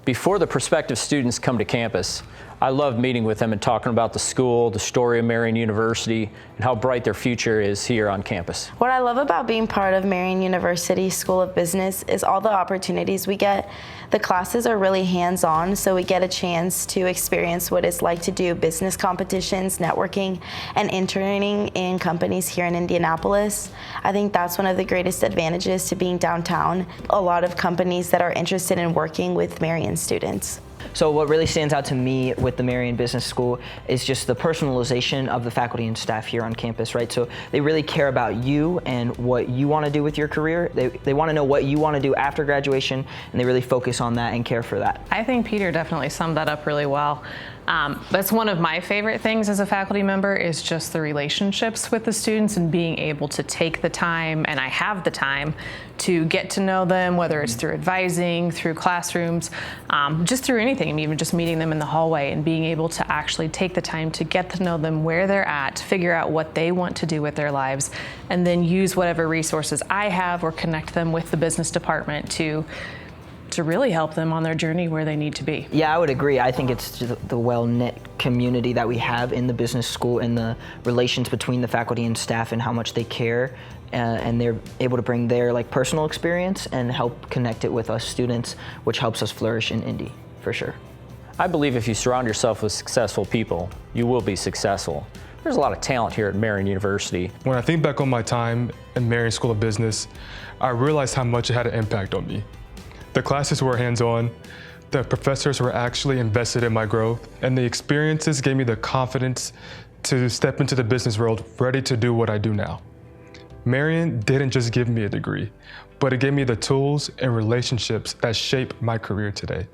Before the prospective students come to campus, I love meeting with them and talking about the school, the story of Marian University, and how bright their future is here on campus. What I love about being part of Marian University School of Business is all the opportunities we get. The classes are really hands-on, so we get a chance to experience what it's like to do business competitions, networking, and interning in companies here in Indianapolis. I think that's one of the greatest advantages to being downtown. A lot of companies that are interested in working with Marian students. So what really stands out to me with the Marian Business School is just the personalization of the faculty and staff here on campus, right? So they really care about you and what you want to do with your career. They want to know what you want to do after graduation, and they really focus on that and care for that. I think Peter definitely summed that up really well. That's one of my favorite things as a faculty member is just the relationships with the students and being able to take the time, and I have the time, to get to know them, whether it's through advising, through classrooms, just through anything, even just meeting them in the hallway and being able to actually take the time to get to know them where they're at, figure out what they want to do with their lives, and then use whatever resources I have or connect them with the business department to really help them on their journey where they need to be. Yeah, I would agree. I think it's just the well-knit community that we have in the business school and the relations between the faculty and staff and how much they care, and they're able to bring their personal experience and help connect it with us students, which helps us flourish in Indy, for sure. I believe if you surround yourself with successful people, you will be successful. There's a lot of talent here at Marian University. When I think back on my time in Marian School of Business, I realized how much it had an impact on me. The classes were hands-on, the professors were actually invested in my growth, and the experiences gave me the confidence to step into the business world ready to do what I do now. Marian didn't just give me a degree, but it gave me the tools and relationships that shape my career today.